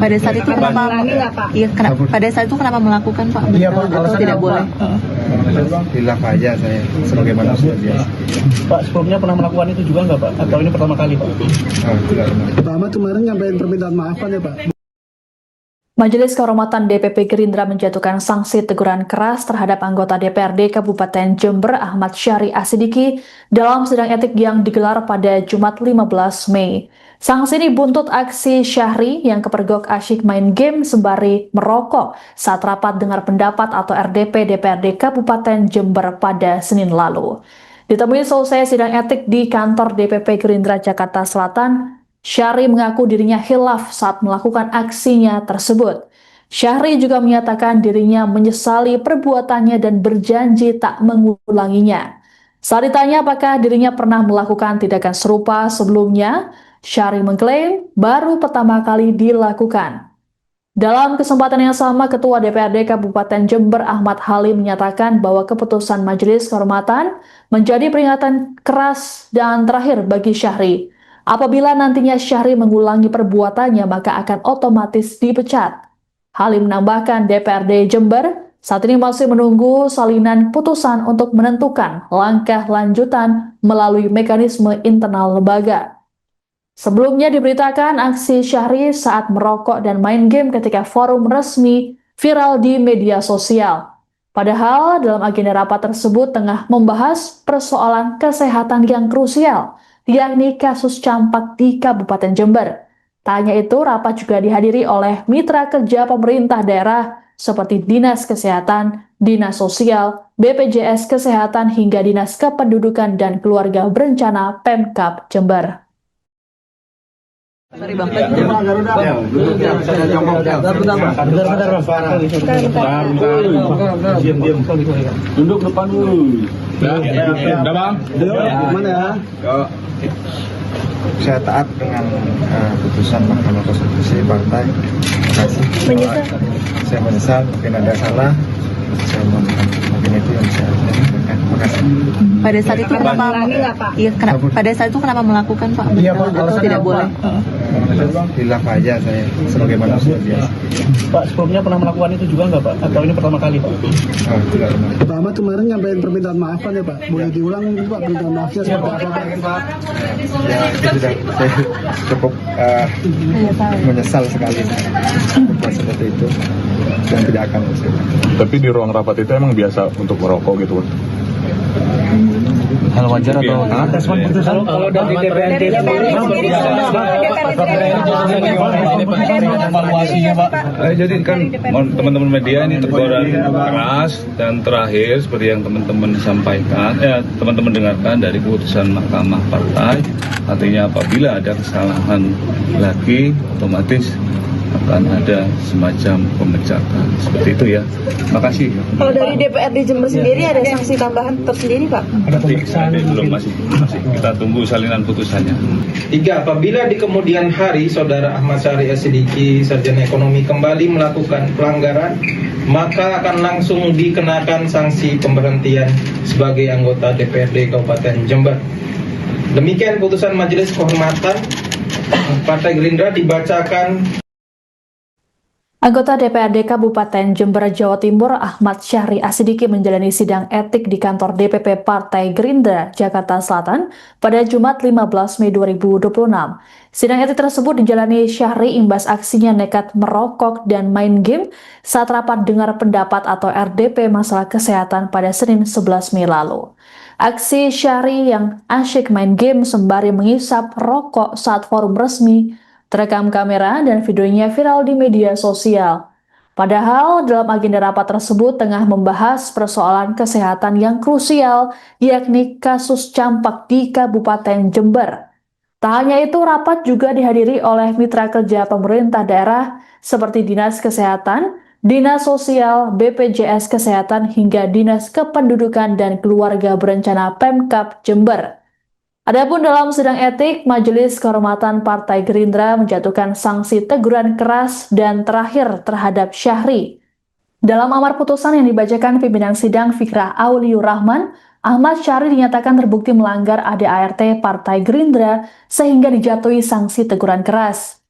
Pada saat itu kenapa? Iya, pada saat itu kenapa melakukan Pak? Iya Pak, atau tidak boleh? Hilaf aja saya sebagai manusia biasa. Pak, sebelumnya pernah melakukan itu juga nggak Pak? Atau ini pertama kali Pak? Tidak pernah. Pertama kemarin nyampein permintaan maaf kan ya Pak? Majelis Kehormatan DPP Gerindra menjatuhkan sanksi teguran keras terhadap anggota DPRD Kabupaten Jember Ahmad Syahri Asidiki dalam sidang etik yang digelar pada Jumat 15 Mei. Sanksi ini buntut aksi Syahri yang kepergok asyik main game sembari merokok saat rapat dengar pendapat atau RDP DPRD Kabupaten Jember pada Senin lalu. Ditemui selesai sidang etik di kantor DPP Gerindra Jakarta Selatan, Syahri mengaku dirinya khilaf saat melakukan aksinya tersebut. Syahri juga menyatakan dirinya menyesali perbuatannya dan berjanji tak mengulanginya. Saat ditanya apakah dirinya pernah melakukan tindakan serupa sebelumnya, Syahri mengklaim baru pertama kali dilakukan. Dalam kesempatan yang sama, Ketua DPRD Kabupaten Jember Ahmad Halim menyatakan bahwa keputusan Majelis Kehormatan menjadi peringatan keras dan terakhir bagi Syahri. Apabila nantinya Syahri mengulangi perbuatannya, maka akan otomatis dipecat. Halim menambahkan DPRD Jember saat ini masih menunggu salinan putusan untuk menentukan langkah lanjutan melalui mekanisme internal lembaga. Sebelumnya diberitakan aksi Syahri saat merokok dan main game ketika forum resmi viral di media sosial. Padahal dalam agenda rapat tersebut tengah membahas persoalan kesehatan yang krusial, yakni kasus campak di Kabupaten Jember. Tak hanya itu, rapat juga dihadiri oleh mitra kerja pemerintah daerah seperti Dinas Kesehatan, Dinas Sosial, BPJS Kesehatan hingga Dinas Kependudukan dan Keluarga Berencana Pemkab Jember. Sorry Bang. Duduk depan dulu. Udah Bang? Mana ya? Saya taat dengan putusan Mahkamah Konstitusi partai. Terima kasih. Menyesal? Saya menyesal, mungkin ada salah. Saya mohon mungkin itu yang saya lakukan. Terima kasih. Pada saat itu kenapa? Iya, pada saat itu kenapa melakukan Pak? Iya Pak, atau tidak boleh? Hilaf aja saya sebagai manusia biasa. Pak, sebelumnya pernah melakukan itu juga nggak Pak? Atau ini pertama kali Pak? Tidak pernah. Pertama kemarin nyampein permintaan maaf kan ya Pak? Boleh diulang mungkin Pak permintaan maafnya seperti apa Pak? Ya itu sudah saya cukup menyesal sekali berbuat seperti itu dan tidak akan berusaha. Tapi di ruang rapat itu emang biasa untuk merokok gitu Pak? Hal wajar atau respon putusan kalau dari DPRD evaluasinya Pak? Jadi kan teman-teman media ini teguran keras dan terakhir seperti yang teman-teman sampaikan, teman-teman dengarkan dari keputusan Mahkamah Partai, artinya apabila ada kesalahan lagi otomatis akan ada semacam pemecatan seperti itu ya. Makasih. Kalau dari DPRD Jember sendiri ada sanksi tambahan tersendiri Pak? Nanti belum masih kita tunggu salinan putusannya. 3. Apabila di kemudian hari Saudara Ahmad Syahri Asidiki, Sarjana Ekonomi kembali melakukan pelanggaran, maka akan langsung dikenakan sanksi pemberhentian sebagai anggota DPRD Kabupaten Jember. Demikian putusan Majelis Kehormatan Partai Gerindra dibacakan. Anggota DPRD Kabupaten Jember, Jawa Timur, Ahmad Syahri Asidiki menjalani sidang etik di kantor DPP Partai Gerindra, Jakarta Selatan pada Jumat 15 Mei 2026. Sidang etik tersebut dijalani Syahri imbas aksinya nekat merokok dan main game saat rapat dengar pendapat atau RDP masalah kesehatan pada Senin 11 Mei lalu. Aksi Syahri yang asyik main game sembari menghisap rokok saat forum resmi terekam kamera dan videonya viral di media sosial. Padahal dalam agenda rapat tersebut tengah membahas persoalan kesehatan yang krusial, yakni kasus campak di Kabupaten Jember. Tak hanya itu, rapat juga dihadiri oleh mitra kerja pemerintah daerah seperti Dinas Kesehatan, Dinas Sosial, BPJS Kesehatan hingga Dinas Kependudukan dan Keluarga Berencana Pemkab Jember. Adapun dalam sidang etik, Majelis Kehormatan Partai Gerindra menjatuhkan sanksi teguran keras dan terakhir terhadap Syahri. Dalam amar putusan yang dibacakan pimpinan sidang Fikrah Auliur Rahman, Ahmad Syahri dinyatakan terbukti melanggar ADART Partai Gerindra sehingga dijatuhi sanksi teguran keras.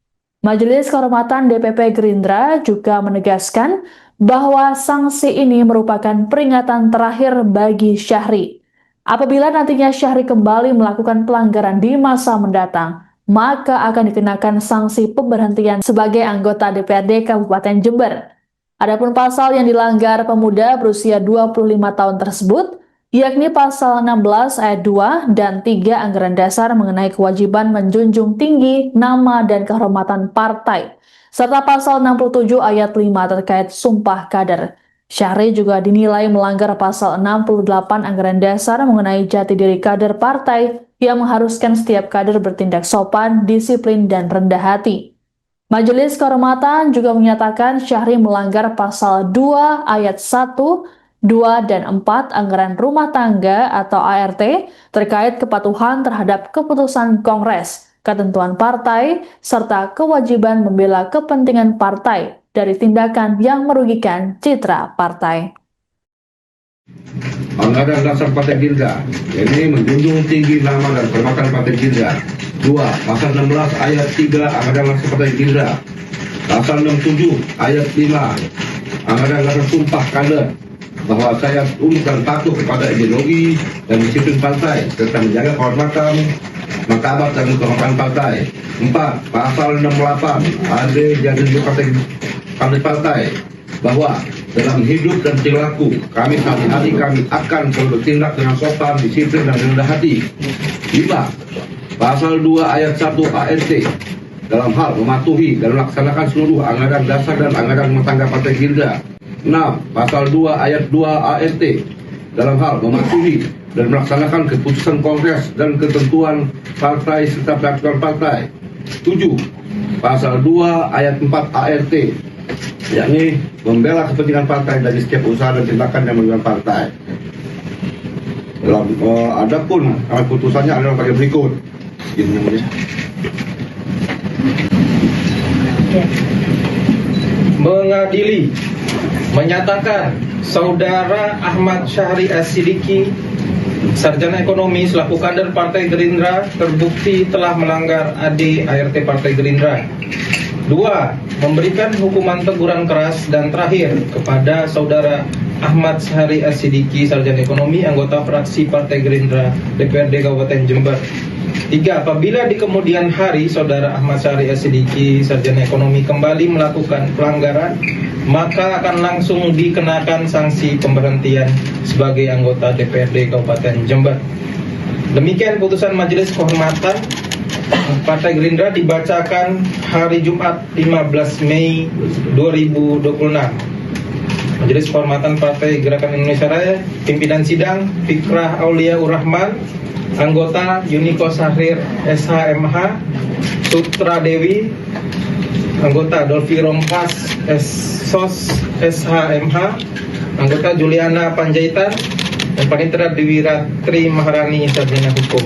Majelis Kehormatan DPP Gerindra juga menegaskan bahwa sanksi ini merupakan peringatan terakhir bagi Syahri. Apabila nantinya Syahri kembali melakukan pelanggaran di masa mendatang, maka akan dikenakan sanksi pemberhentian sebagai anggota DPRD Kabupaten Jember. Adapun pasal yang dilanggar pemuda berusia 25 tahun tersebut, yakni pasal 16 ayat 2 dan 3 Anggaran Dasar mengenai kewajiban menjunjung tinggi nama dan kehormatan partai, serta pasal 67 ayat 5 terkait sumpah kader. Syahri juga dinilai melanggar pasal 68 Anggaran Dasar mengenai jati diri kader partai yang mengharuskan setiap kader bertindak sopan, disiplin, dan rendah hati. Majelis Kehormatan juga menyatakan Syahri melanggar pasal 2 ayat 1, 2 dan 4 Anggaran Rumah Tangga atau ART terkait kepatuhan terhadap keputusan Kongres, ketentuan partai, serta kewajiban membela kepentingan partai dari tindakan yang merugikan citra partai. Anggaran Dasar Partai Gerindra, ini menjunjung tinggi nama dan kehormatan Partai Gerindra. 2. Pasal 16 ayat 3 Anggaran Dasar Partai Gerindra. Pasal 67 ayat 5 Anggaran Dasar Sumpah Kader, bahwa saya tunduk dan patuh kepada ideologi dan disiplin partai serta menjaga kehormatan, martabat dan kehormatan partai. 4. Pasal 68 AD jadi partai, bahwa dalam hidup dan perilaku kami sehari-hari kami akan selalu bertindak dengan sopan, disiplin, dan rendah hati. 5. Pasal 2 ayat 1 ART dalam hal mematuhi dan melaksanakan seluruh anggaran dasar dan anggaran rumah tangga Partai Gerindra. 6. Pasal 2 ayat 2 ART dalam hal mematuhi dan melaksanakan keputusan Kongres dan ketentuan partai serta peraturan partai. 7. Pasal 2 ayat 4 ART, yakni membela kepentingan partai dari setiap usaha dan tindakan yang merugikan partai. Dalam adapun putusannya adalah sebagai berikut. Mengadili, menyatakan Saudara Ahmad Syahri As-Sidiki, Sarjana Ekonomi selaku kader Partai Gerindra, terbukti telah melanggar AD ART Partai Gerindra. 2. Memberikan hukuman teguran keras dan terakhir kepada Saudara Ahmad Syahri As-Sidiki, Sarjana Ekonomi, anggota fraksi Partai Gerindra DPRD Kabupaten Jember. 3. Apabila di kemudian hari Saudara Ahmad Syahri As-Sidiki, Sarjana Ekonomi, kembali melakukan pelanggaran, maka akan langsung dikenakan sanksi pemberhentian sebagai anggota DPRD Kabupaten Jember. Demikian putusan Majelis Kehormatan Partai Gerindra dibacakan hari Jumat 15 Mei 2026. Majelis Kehormatan Partai Gerakan Indonesia Raya, pimpinan sidang Fikrah Auliaur Rahman, anggota Yuniko Sahrir SHMH, Sutra Dewi, anggota Dolfi Rompas SOS SHMH, anggota Juliana Panjaitan, dan Panitera Dewi Ratri Maharani, Sarjana Hukum.